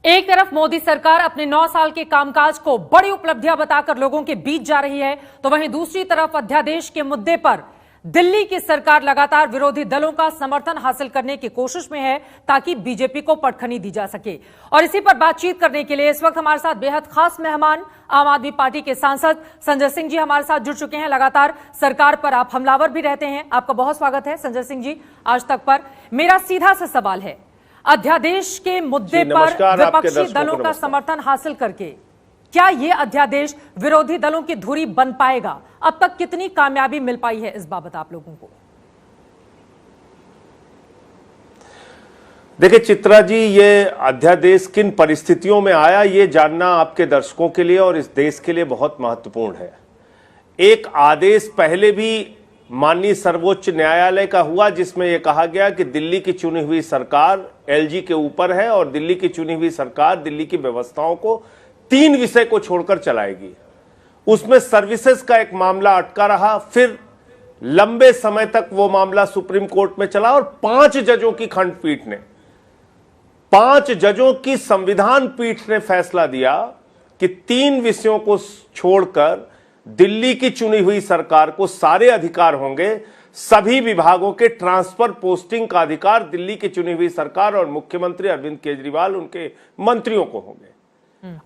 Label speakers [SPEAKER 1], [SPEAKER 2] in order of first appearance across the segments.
[SPEAKER 1] एक तरफ मोदी सरकार अपने 9 साल के कामकाज को बड़ी उपलब्धियां बताकर लोगों के बीच जा रही है, तो वहीं दूसरी तरफ अध्यादेश के मुद्दे पर दिल्ली की सरकार लगातार विरोधी दलों का समर्थन हासिल करने की कोशिश में है ताकि बीजेपी को पटखनी दी जा सके। और इसी पर बातचीत करने के लिए इस वक्त हमारे साथ बेहद खास मेहमान आम आदमी पार्टी के सांसद संजय सिंह जी हमारे साथ जुड़ चुके हैं। लगातार सरकार पर आप हमलावर भी रहते हैं, आपका बहुत स्वागत है संजय सिंह जी आज तक पर। मेरा सीधा सा सवाल है, अध्यादेश के मुद्दे पर विपक्षी दलों का समर्थन हासिल करके क्या यह अध्यादेश विरोधी दलों की धुरी बन पाएगा? अब तक कितनी कामयाबी मिल पाई है इस बाबत आप लोगों को?
[SPEAKER 2] देखिए चित्रा जी, ये अध्यादेश किन परिस्थितियों में आया ये जानना आपके दर्शकों के लिए और इस देश के लिए बहुत महत्वपूर्ण है। एक आदेश पहले भी माननीय सर्वोच्च न्यायालय का हुआ जिसमें यह कहा गया कि दिल्ली की चुनी हुई सरकार एलजी के ऊपर है और दिल्ली की चुनी हुई सरकार दिल्ली की व्यवस्थाओं को 3 विषय को छोड़कर चलाएगी। उसमें सर्विसेज का एक मामला अटका रहा, फिर लंबे समय तक वो मामला सुप्रीम कोर्ट में चला और 5 जजों की खंडपीठ ने 5 जजों की संविधान पीठ ने फैसला दिया कि 3 विषयों को छोड़कर दिल्ली की चुनी हुई सरकार को सारे अधिकार होंगे। सभी विभागों के ट्रांसफर पोस्टिंग का अधिकार दिल्ली की चुनी हुई सरकार और मुख्यमंत्री अरविंद केजरीवाल उनके मंत्रियों को होंगे।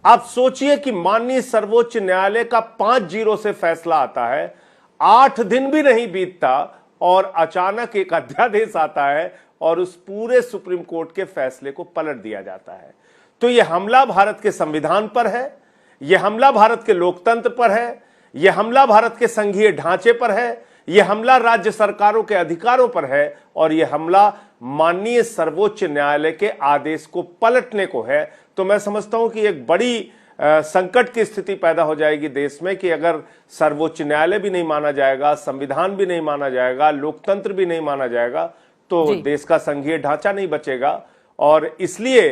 [SPEAKER 2] आप सोचिए कि माननीय सर्वोच्च न्यायालय का 5-0 से फैसला आता है, 8 दिन भी नहीं बीतता और अचानक एक अध्यादेश आता है और उस पूरे सुप्रीम कोर्ट के फैसले को पलट दिया जाता है। तो यह हमला भारत के संविधान पर है, यह हमला भारत के लोकतंत्र पर है, यह हमला भारत के संघीय ढांचे पर है, यह हमला राज्य सरकारों के अधिकारों पर है और यह हमला माननीय सर्वोच्च न्यायालय के आदेश को पलटने को है। तो मैं समझता हूं कि एक बड़ी संकट की स्थिति पैदा हो जाएगी देश में कि अगर सर्वोच्च न्यायालय भी नहीं माना जाएगा, संविधान भी नहीं माना जाएगा, लोकतंत्र भी नहीं माना जाएगा तो देश का संघीय ढांचा नहीं बचेगा। और इसलिए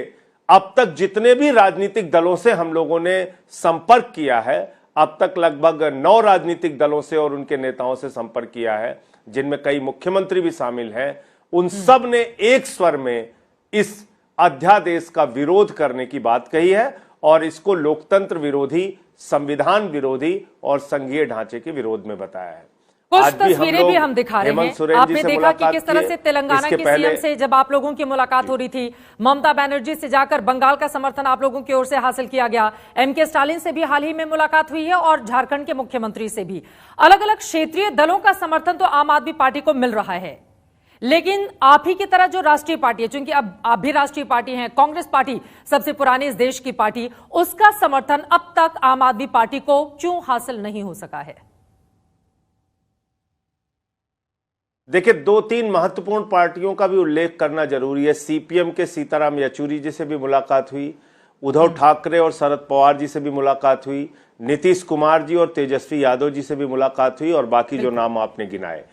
[SPEAKER 2] अब तक जितने भी राजनीतिक दलों से हम लोगों ने संपर्क किया है, अब तक लगभग 9 राजनीतिक दलों से और उनके नेताओं से संपर्क किया है, जिनमें कई मुख्यमंत्री भी शामिल हैं, उन सब ने एक स्वर में इस अध्यादेश का विरोध करने की बात कही है और इसको लोकतंत्र विरोधी, संविधान विरोधी और संघीय ढांचे के विरोध में बताया है।
[SPEAKER 1] कुछ तस्वीरें भी हम दिखा रहे हैं, आपने देखा कि किस तरह से तेलंगाना के सीएम से जब आप लोगों की मुलाकात हो रही थी, ममता बनर्जी से जाकर बंगाल का समर्थन आप लोगों की ओर से हासिल किया गया, एमके स्टालिन से भी हाल ही में मुलाकात हुई है और झारखंड के मुख्यमंत्री से भी। अलग अलग क्षेत्रीय दलों का समर्थन तो आम आदमी पार्टी को मिल रहा है, लेकिन आप ही की तरह जो राष्ट्रीय पार्टी है, चूंकि अब आप भी राष्ट्रीय पार्टी हैं, कांग्रेस पार्टी सबसे पुरानी इस देश की पार्टी, उसका समर्थन अब तक आम आदमी पार्टी को क्यों हासिल नहीं हो सका है?
[SPEAKER 2] देखिए 2-3 महत्वपूर्ण पार्टियों का भी उल्लेख करना जरूरी है। सीपीएम के सीताराम येचुरी जी से भी मुलाकात हुई, उद्धव ठाकरे और शरद पवार जी से भी मुलाकात हुई, नीतीश कुमार जी और तेजस्वी यादव जी से भी मुलाकात हुई और बाकी जो नाम आपने गिनाए।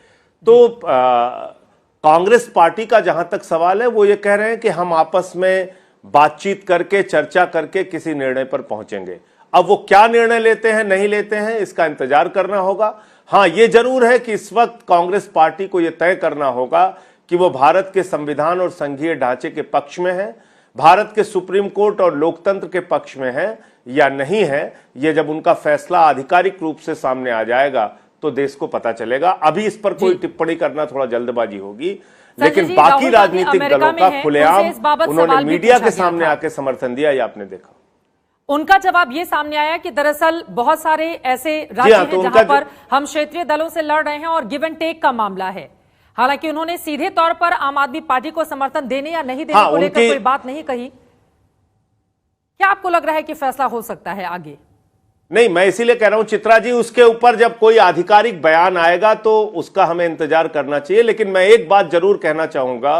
[SPEAKER 2] तो कांग्रेस पार्टी का जहां तक सवाल है, वो ये कह रहे हैं कि हम आपस में बातचीत करके, चर्चा करके किसी निर्णय पर पहुंचेंगे। अब वो क्या निर्णय लेते हैं, नहीं लेते हैं, इसका इंतजार करना होगा। हाँ, ये जरूर है कि इस वक्त कांग्रेस पार्टी को यह तय करना होगा कि वो भारत के संविधान और संघीय ढांचे के पक्ष में है, भारत के सुप्रीम कोर्ट और लोकतंत्र के पक्ष में है या नहीं है। ये जब उनका फैसला आधिकारिक रूप से सामने आ जाएगा तो देश को पता चलेगा। अभी इस पर कोई टिप्पणी करना थोड़ा जल्दबाजी होगी, लेकिन बाकी राजनीतिक दलों का खुलेआम उन्होंने मीडिया के सामने आके समर्थन दिया, ये आपने देखा।
[SPEAKER 1] उनका जवाब ये सामने आया कि दरअसल बहुत सारे ऐसे राज्य हैं जहां पर हम क्षेत्रीय दलों से लड़ रहे हैं और गिव एंड टेक का मामला है। हालांकि उन्होंने सीधे तौर पर आम आदमी पार्टी को समर्थन देने या नहीं देने को लेकर कोई बात नहीं कही। क्या आपको लग रहा है कि फैसला हो सकता है आगे?
[SPEAKER 2] नहीं, मैं इसीलिए कह रहा हूं चित्रा जी, उसके ऊपर जब कोई आधिकारिक बयान आएगा तो उसका हमें इंतजार करना चाहिए। लेकिन मैं एक बात जरूर कहना चाहूंगा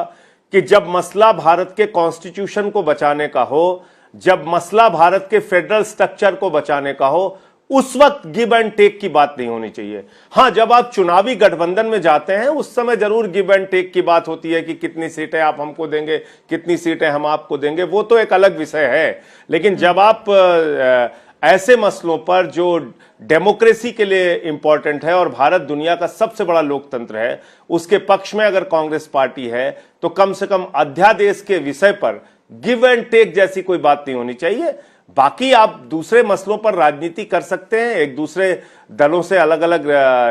[SPEAKER 2] कि जब मसला भारत के कॉन्स्टिट्यूशन को बचाने का हो, जब मसला भारत के फेडरल स्ट्रक्चर को बचाने का हो, उस वक्त गिव एंड टेक की बात नहीं होनी चाहिए। हां, जब आप चुनावी गठबंधन में जाते हैं उस समय जरूर गिव एंड टेक की बात होती है कि कितनी सीटें आप हमको देंगे, कितनी सीटें हम आपको देंगे, वो तो एक अलग विषय है। लेकिन जब आप ऐसे मसलों पर जो डेमोक्रेसी के लिए इंपॉर्टेंट है और भारत दुनिया का सबसे बड़ा लोकतंत्र है, उसके पक्ष में अगर कांग्रेस पार्टी है तो कम से कम अध्यादेश के विषय पर गिव एंड टेक जैसी कोई बात नहीं होनी चाहिए। बाकी आप दूसरे मसलों पर राजनीति कर सकते हैं, एक दूसरे दलों से अलग अलग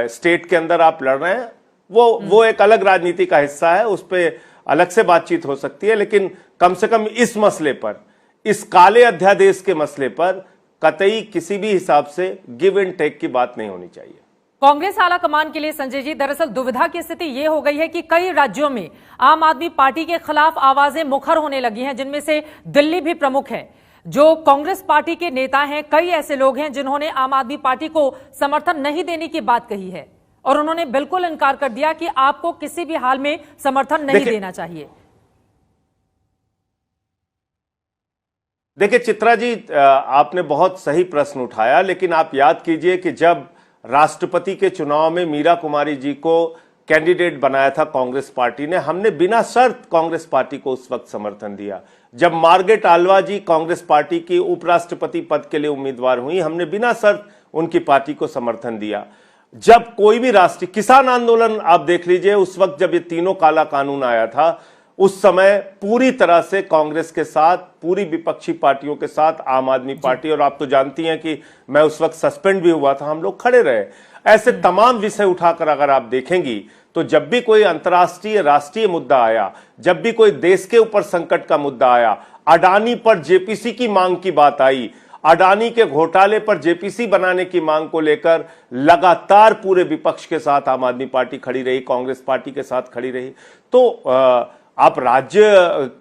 [SPEAKER 2] स्टेट के अंदर आप लड़ रहे हैं, वो एक अलग राजनीति का हिस्सा है, उस पर अलग से बातचीत हो सकती है। लेकिन कम से कम इस मसले पर, इस काले अध्यादेश के मसले पर कतई किसी भी हिसाब से गिव एंड टेक की बात नहीं होनी चाहिए।
[SPEAKER 1] कांग्रेस आला कमान के लिए संजय जी, दरअसल दुविधा की स्थिति यह हो गई है कि कई राज्यों में आम आदमी पार्टी के खिलाफ आवाजें मुखर होने लगी हैं, जिनमें से दिल्ली भी प्रमुख है। जो कांग्रेस पार्टी के नेता हैं, कई ऐसे लोग हैं जिन्होंने आम आदमी पार्टी को समर्थन नहीं देने की बात कही है और उन्होंने बिल्कुल इनकार कर दिया कि आपको किसी भी हाल में समर्थन नहीं देना चाहिए।
[SPEAKER 2] देखिए चित्रा जी, आपने बहुत सही प्रश्न उठाया, लेकिन आप याद कीजिए कि जब राष्ट्रपति के चुनाव में मीरा कुमारी जी को कैंडिडेट बनाया था कांग्रेस पार्टी ने, हमने बिना शर्त कांग्रेस पार्टी को उस वक्त समर्थन दिया। जब Margaret Alva ji Congress party की उपराष्ट्रपति पद के लिए उम्मीदवार हुई, हमने बिना शर्त उनकी पार्टी को समर्थन दिया। जब कोई भी राष्ट्रीय किसान आंदोलन आप देख लीजिए, उस वक्त जब ये तीनों काला कानून आया था, उस समय पूरी तरह से कांग्रेस के साथ, पूरी विपक्षी पार्टियों के साथ आम आदमी पार्टी, और आप तो जानती हैं कि मैं उस वक्त सस्पेंड भी हुआ था, हम लोग खड़े रहे। ऐसे तमाम विषय उठाकर अगर आप देखेंगी तो जब भी कोई अंतर्राष्ट्रीय राष्ट्रीय मुद्दा आया, जब भी कोई देश के ऊपर संकट का मुद्दा आया, अडानी पर जेपीसी की मांग की बात आई, अडानी के घोटाले पर जेपीसी बनाने की मांग को लेकर लगातार पूरे विपक्ष के साथ आम आदमी पार्टी खड़ी रही, कांग्रेस पार्टी के साथ खड़ी रही। तो आप राज्य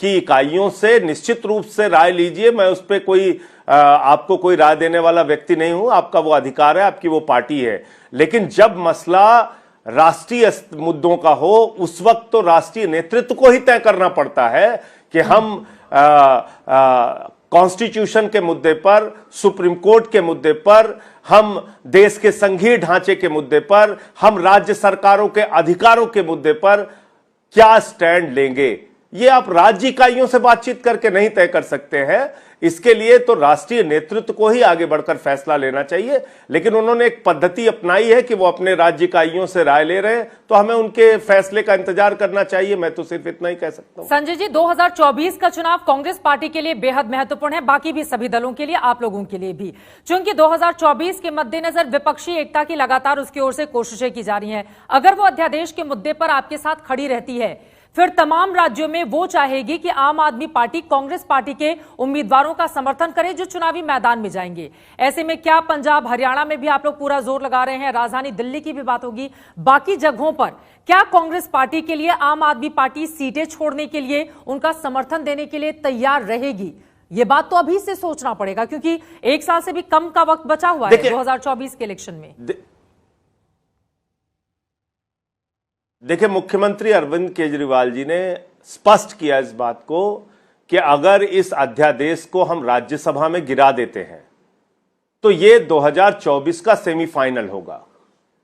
[SPEAKER 2] की इकाइयों से निश्चित रूप से राय लीजिए, मैं उस पर कोई आपको कोई राय देने वाला व्यक्ति नहीं हूं, आपका वो अधिकार है, आपकी वो पार्टी है। लेकिन जब मसला राष्ट्रीय मुद्दों का हो, उस वक्त तो राष्ट्रीय नेतृत्व को ही तय करना पड़ता है कि हम कॉन्स्टिट्यूशन के मुद्दे पर, सुप्रीम कोर्ट के मुद्दे पर, हम देश के संघीय ढांचे के मुद्दे पर, हम राज्य सरकारों के अधिकारों के मुद्दे पर क्या स्टैंड लेंगे। ये आप राज्य इकाइयों से बातचीत करके नहीं तय कर सकते हैं, इसके लिए तो राष्ट्रीय नेतृत्व को ही आगे बढ़कर फैसला लेना चाहिए। लेकिन उन्होंने एक पद्धति अपनाई है कि वो अपने राज्य इकाइयों से राय ले रहे हैं, तो हमें उनके फैसले का इंतजार करना चाहिए। मैं तो सिर्फ इतना ही कह सकता हूं।
[SPEAKER 1] संजय जी, 2024 का चुनाव कांग्रेस पार्टी के लिए बेहद महत्वपूर्ण है, बाकी भी सभी दलों के लिए, आप लोगों के लिए भी। चूंकि 2024 के मद्देनजर विपक्षी एकता की लगातार उसकी ओर से कोशिशें की जा रही हैं। अगर वो अध्यादेश के मुद्दे पर आपके साथ खड़ी रहती है, फिर तमाम राज्यों में वो चाहेगी कि आम आदमी पार्टी कांग्रेस पार्टी के उम्मीदवारों का समर्थन करे जो चुनावी मैदान में जाएंगे। ऐसे में क्या पंजाब, हरियाणा में भी आप लोग पूरा जोर लगा रहे हैं, राजधानी दिल्ली की भी बात होगी, बाकी जगहों पर क्या कांग्रेस पार्टी के लिए आम आदमी पार्टी सीटें छोड़ने के लिए, उनका समर्थन देने के लिए तैयार रहेगी? ये बात तो अभी से सोचना पड़ेगा, क्योंकि एक साल से भी कम का वक्त बचा हुआ है 2024 के इलेक्शन में।
[SPEAKER 2] देखिए, मुख्यमंत्री अरविंद केजरीवाल जी ने स्पष्ट किया इस बात को कि अगर इस अध्यादेश को हम राज्यसभा में गिरा देते हैं तो ये 2024 का सेमीफाइनल होगा।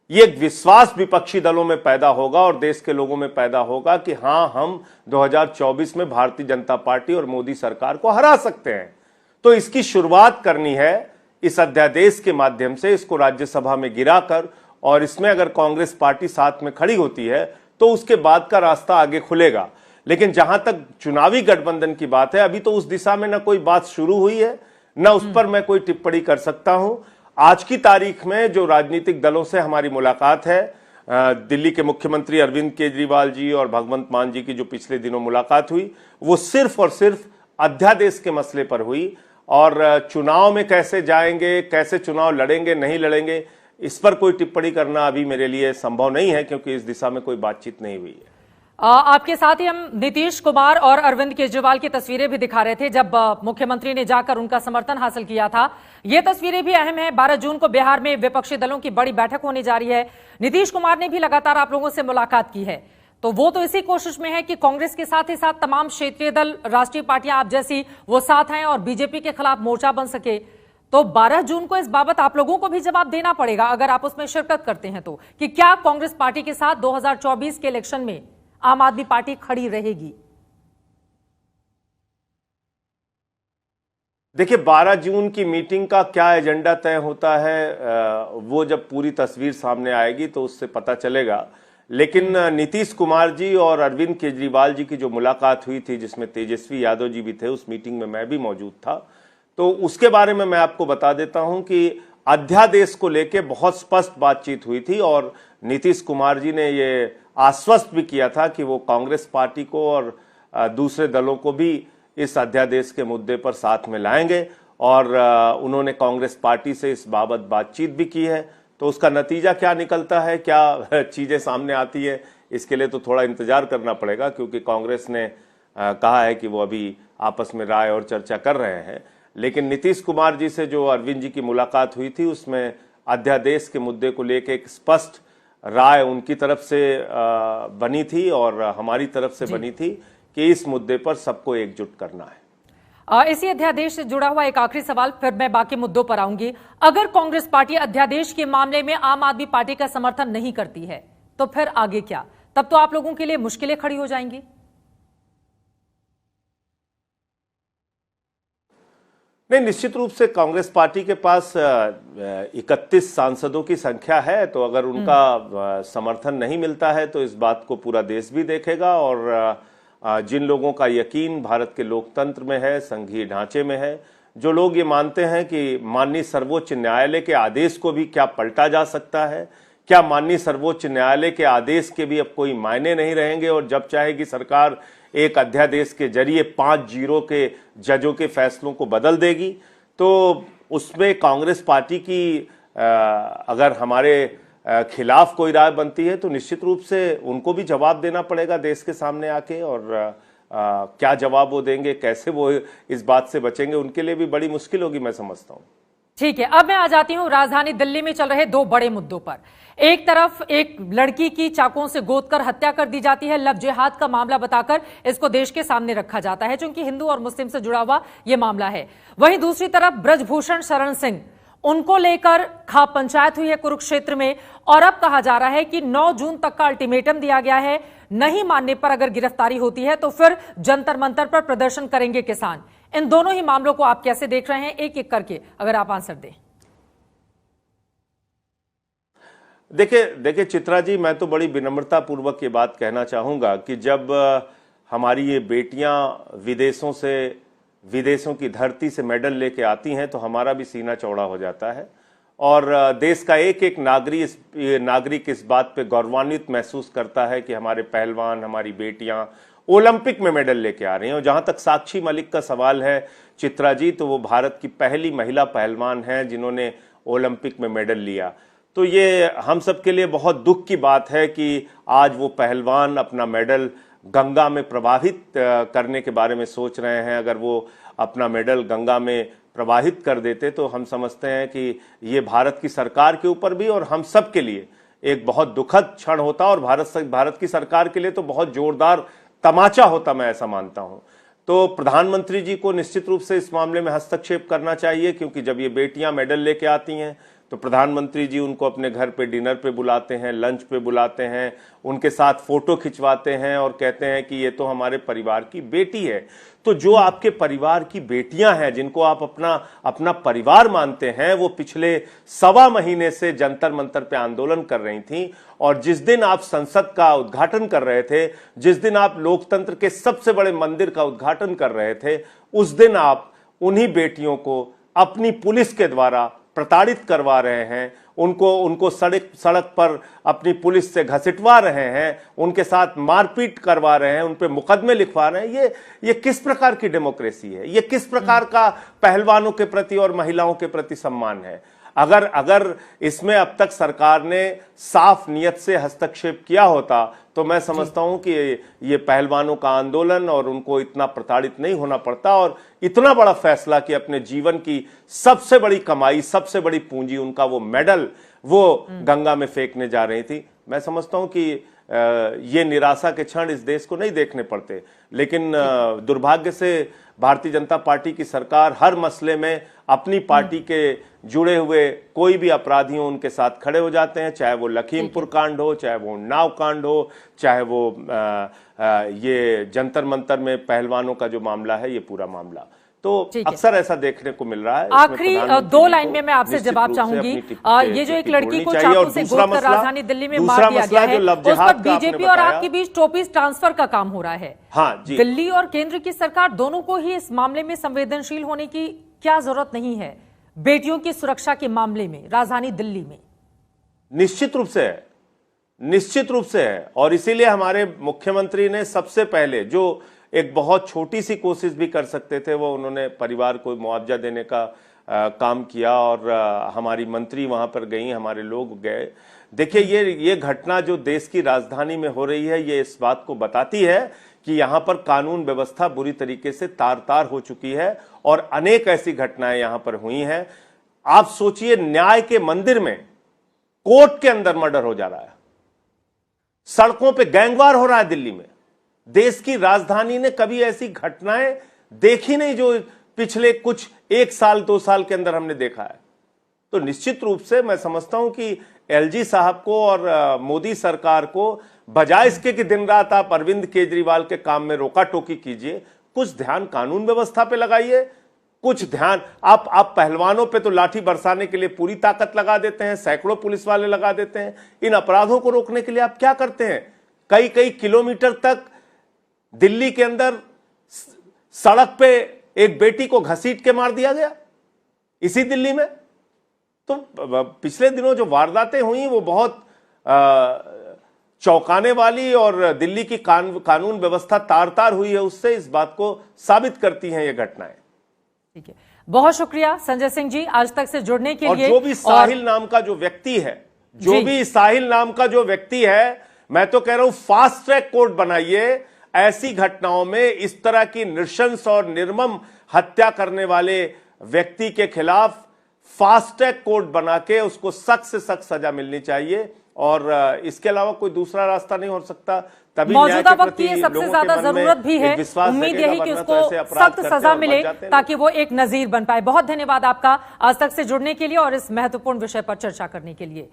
[SPEAKER 2] ये एक विश्वास विपक्षी दलों में पैदा होगा और देश के लोगों में पैदा होगा कि हां, हम 2024 में भारतीय जनता पार्टी और मोदी सरकार को हरा सकते हैं। तो इसकी शुरुआत करनी है इस अध्यादेश के माध्यम से, इसको राज्यसभा में गिराकर, और इसमें अगर कांग्रेस पार्टी साथ में खड़ी होती है तो उसके बाद का रास्ता आगे खुलेगा। लेकिन जहां तक चुनावी गठबंधन की बात है, अभी तो उस दिशा में ना कोई बात शुरू हुई है, ना उस पर मैं कोई टिप्पणी कर सकता हूं। आज की तारीख में जो राजनीतिक दलों से हमारी मुलाकात है, दिल्ली के मुख्यमंत्री अरविंद केजरीवाल जी और भगवंत मान जी की जो पिछले दिनों मुलाकात हुई, वो सिर्फ और सिर्फ अध्यादेश के मसले पर हुई। और चुनाव में कैसे जाएंगे, कैसे चुनाव लड़ेंगे नहीं लड़ेंगे, इस पर कोई टिप्पणी करना अभी मेरे लिए संभव नहीं है, क्योंकि इस दिशा में कोई बातचीत नहीं हुई है।
[SPEAKER 1] आपके साथ ही हम नीतीश कुमार और अरविंद केजरीवाल की तस्वीरें भी दिखा रहे थे जब मुख्यमंत्री ने जाकर उनका समर्थन हासिल किया था। ये तस्वीरें भी अहम है। 12 जून को बिहार में विपक्षी दलों की बड़ी बैठक होने जा रही है। नीतीश कुमार ने भी लगातार आप लोगों से मुलाकात की है, तो वो तो इसी कोशिश में है कि कांग्रेस के साथ ही साथ तमाम क्षेत्रीय दल, राष्ट्रीय पार्टियां आप जैसी वो साथ हैं और बीजेपी के खिलाफ मोर्चा बन सके। तो 12 जून को इस बाबत आप लोगों को भी जवाब देना पड़ेगा, अगर आप उसमें शिरकत करते हैं तो, कि क्या कांग्रेस पार्टी के साथ 2024 के इलेक्शन में आम आदमी पार्टी खड़ी रहेगी?
[SPEAKER 2] देखिए, 12 जून की मीटिंग का क्या एजेंडा तय होता है, वो जब पूरी तस्वीर सामने आएगी तो उससे पता चलेगा। लेकिन नीतीश कुमार जी और अरविंद केजरीवाल जी की जो मुलाकात हुई थी, जिसमें तेजस्वी यादव जी भी थे, उस मीटिंग में मैं भी मौजूद था, तो उसके बारे में मैं आपको बता देता हूं कि अध्यादेश को लेकर बहुत स्पष्ट बातचीत हुई थी और नीतीश कुमार जी ने ये आश्वस्त भी किया था कि वो कांग्रेस पार्टी को और दूसरे दलों को भी इस अध्यादेश के मुद्दे पर साथ में लाएंगे और उन्होंने कांग्रेस पार्टी से इस बाबत बातचीत भी की है। तो उसका नतीजा क्या निकलता है, क्या चीजें सामने आती है, इसके लिए तो थोड़ा इंतजार करना पड़ेगा, क्योंकि कांग्रेस ने कहा है कि वो अभी आपस में राय और चर्चा कर रहे हैं। लेकिन नीतीश कुमार जी से जो अरविंद जी की मुलाकात हुई थी, उसमें अध्यादेश के मुद्दे को लेकर एक स्पष्ट राय उनकी तरफ से बनी थी और हमारी तरफ से बनी थी कि इस मुद्दे पर सबको एकजुट करना है।
[SPEAKER 1] इसी अध्यादेश से जुड़ा हुआ एक आखिरी सवाल, फिर मैं बाकी मुद्दों पर आऊंगी। अगर कांग्रेस पार्टी अध्यादेश के मामले में आम आदमी पार्टी का समर्थन नहीं करती है तो फिर आगे क्या? तब तो आप लोगों के लिए मुश्किलें खड़ी हो जाएंगी।
[SPEAKER 2] नहीं, निश्चित रूप से कांग्रेस पार्टी के पास 31 सांसदों की संख्या है, तो अगर उनका समर्थन नहीं मिलता है तो इस बात को पूरा देश भी देखेगा और जिन लोगों का यकीन भारत के लोकतंत्र में है, संघीय ढांचे में है, जो लोग ये मानते हैं कि माननीय सर्वोच्च न्यायालय के आदेश को भी क्या पलटा जा सकता है, क्या माननीय सर्वोच्च न्यायालय के आदेश के भी अब कोई मायने नहीं रहेंगे और जब चाहेगी सरकार एक अध्यादेश के जरिए 5-0 के जजों के फैसलों को बदल देगी, तो उसमें कांग्रेस पार्टी की अगर हमारे खिलाफ कोई राय बनती है तो निश्चित रूप से उनको भी जवाब देना पड़ेगा देश के सामने आके, और क्या जवाब वो देंगे, कैसे वो इस बात से बचेंगे, उनके लिए भी बड़ी मुश्किल होगी, मैं समझता हूं।
[SPEAKER 1] ठीक है, अब मैं आ जाती हूं राजधानी दिल्ली में चल रहे दो बड़े मुद्दों पर। एक तरफ एक लड़की की चाकुओं से गोदकर हत्या कर दी जाती है, लव जिहाद का मामला बताकर इसको देश के सामने रखा जाता है, क्योंकि हिंदू और मुस्लिम से जुड़ा हुआ यह मामला है। वहीं दूसरी तरफ ब्रजभूषण शरण सिंह, उनको लेकर खाप पंचायत हुई है कुरुक्षेत्र में और अब कहा जा रहा है कि 9 जून तक का अल्टीमेटम दिया गया है, नहीं मानने पर अगर गिरफ्तारी होती है तो फिर जंतर मंतर पर प्रदर्शन करेंगे किसान। इन दोनों ही मामलों को आप कैसे देख रहे हैं, एक एक करके अगर आप आंसर दें।
[SPEAKER 2] देखिए चित्रा जी, मैं तो बड़ी विनम्रता पूर्वक ये बात कहना चाहूंगा कि जब हमारी ये बेटियां विदेशों की धरती से मेडल लेके आती हैं तो हमारा भी सीना चौड़ा हो जाता है और देश का एक एक नागरिक इस बात पे गौरवान्वित महसूस करता है कि हमारे पहलवान, हमारी बेटियां ओलंपिक में मेडल लेके आ रही हैं। और जहां तक साक्षी मलिक का सवाल है चित्रा जी, तो वो भारत की पहली महिला पहलवान हैं जिन्होंने ओलंपिक में मेडल लिया। तो ये हम सब के लिए बहुत दुख की बात है कि आज वो पहलवान अपना मेडल गंगा में प्रवाहित करने के बारे में सोच रहे हैं। अगर वो अपना मेडल गंगा में प्रवाहित कर देते तो हम समझते हैं कि ये भारत की सरकार के ऊपर भी और हम सब के लिए एक बहुत दुखद क्षण होता और भारत की सरकार के लिए तो बहुत जोरदार तमाचा होता, मैं ऐसा मानता हूं। तो प्रधानमंत्री जी को निश्चित रूप से इस मामले में हस्तक्षेप करना चाहिए, क्योंकि जब ये बेटियां मेडल लेके आती हैं तो प्रधानमंत्री जी उनको अपने घर पे डिनर पे बुलाते हैं, लंच पे बुलाते हैं, उनके साथ फोटो खिंचवाते हैं और कहते हैं कि ये तो हमारे परिवार की बेटी है। तो जो आपके परिवार की बेटियां हैं, जिनको आप अपना परिवार मानते हैं, वो पिछले 1.25 महीने से जंतर मंतर पे आंदोलन कर रही थी और जिस दिन आप संसद का उद्घाटन कर रहे थे, जिस दिन आप लोकतंत्र के सबसे बड़े मंदिर का उद्घाटन कर रहे थे, उस दिन आप उन्हीं बेटियों को अपनी पुलिस के द्वारा प्रताड़ित करवा रहे हैं, उनको सड़क पर अपनी पुलिस से घसीटवा रहे हैं, उनके साथ मारपीट करवा रहे हैं, उन पे मुकदमे लिखवा रहे हैं। ये किस प्रकार की डेमोक्रेसी है? ये किस प्रकार का पहलवानों के प्रति और महिलाओं के प्रति सम्मान है? अगर इसमें अब तक सरकार ने साफ नियत से हस्तक्षेप किया होता तो मैं समझता हूं कि ये पहलवानों का आंदोलन और उनको इतना प्रताड़ित नहीं होना पड़ता और इतना बड़ा फैसला कि अपने जीवन की सबसे बड़ी कमाई, सबसे बड़ी पूंजी, उनका वो मेडल वो गंगा में फेंकने जा रही थी। मैं समझता हूं कि ये निराशा के क्षण इस देश को नहीं देखने पड़ते, लेकिन दुर्भाग्य से भारतीय जनता पार्टी की सरकार हर मसले में अपनी पार्टी के जुड़े हुए कोई भी अपराधी हो उनके साथ खड़े हो जाते हैं, चाहे वो लखीमपुर कांड हो, चाहे वो उन्नाव कांड हो, चाहे वो ये जंतर मंतर में पहलवानों का जो मामला है, ये पूरा मामला। तो
[SPEAKER 1] ठीक है।
[SPEAKER 2] अक्सर ऐसा देखने को मिल रहा है।
[SPEAKER 1] आखिरी दो लाइन में मैं आपसे जवाब चाहूंगी। ये जो एक लड़की को चाकू से गोद कर राजधानी दिल्ली में मार दिया गया है, उस पर बीजेपी और आपके बीच टोपीज ट्रांसफर का काम हो रहा है।
[SPEAKER 2] हाँ जी,
[SPEAKER 1] दिल्ली और केंद्र की सरकार दोनों को ही इस मामले में संवेदनशील होने की क्या जरूरत नहीं है? बेटियों की सुरक्षा के मामले में राजधानी दिल्ली में
[SPEAKER 2] निश्चित रूप से है, निश्चित रूप से है। और इसीलिए हमारे मुख्यमंत्री ने सबसे पहले जो एक बहुत छोटी सी कोशिश भी कर सकते थे, वो उन्होंने परिवार को मुआवजा देने का काम किया। और हमारी मंत्री वहां पर गई, हमारे लोग गए। देखिए, ये घटना जो देश की राजधानी में हो रही है, ये इस बात को बताती है कि यहां पर कानून व्यवस्था बुरी तरीके से तार-तार हो चुकी है और अनेक ऐसी घटनाएं यहां पर हुई हैं। आप सोचिए, न्याय के मंदिर में कोर्ट के अंदर मर्डर हो जा रहा है, सड़कों पे गैंगवार हो रहा है दिल्ली में। देश की राजधानी ने कभी ऐसी घटनाएं देखी नहीं जो पिछले कुछ 1 साल 2 साल के अंदर हमने देखा है। तो निश्चित रूप से मैं समझता हूं कि एलजी साहब को और मोदी सरकार को, बजाय इसके कि दिन रात आप अरविंद केजरीवाल के काम में रोका टोकी कीजिए, कुछ ध्यान कानून व्यवस्था पे लगाइए। कुछ ध्यान आप पहलवानों पे तो लाठी बरसाने के लिए पूरी ताकत लगा देते हैं, सैकड़ों पुलिस वाले लगा देते हैं। इन अपराधों को रोकने के लिए आप क्या करते हैं? कई कई किलोमीटर तक दिल्ली के अंदर सड़क पे एक बेटी को घसीट के मार दिया गया, इसी दिल्ली में। तो पिछले दिनों जो वारदातें हुई वो बहुत चौंकाने वाली, और दिल्ली की कानून व्यवस्था तार-तार हुई है, उससे इस बात को साबित करती हैं ये घटनाएं।
[SPEAKER 1] ठीक है, बहुत शुक्रिया संजय सिंह जी आज तक से जुड़ने के लिए।
[SPEAKER 2] और जो भी साहिल नाम का जो व्यक्ति है, मैं तो कह रहा हूं फास्ट ट्रैक कोर्ट बनाइए। ऐसी घटनाओं में इस तरह की नृशंस और निर्मम हत्या करने वाले व्यक्ति के खिलाफ फास्ट ट्रैक कोर्ट बना के उसको सख्त से सख्त सजा मिलनी चाहिए, और इसके अलावा कोई दूसरा रास्ता नहीं हो सकता। तभी
[SPEAKER 1] मौजूदा वक्त की ये सबसे ज्यादा जरूरत भी है। उम्मीद यही कि उसको सख्त सजा मिले ताकि वो एक नजीर बन पाए। बहुत धन्यवाद आपका आज तक से जुड़ने के लिए और इस महत्वपूर्ण विषय पर चर्चा करने के लिए।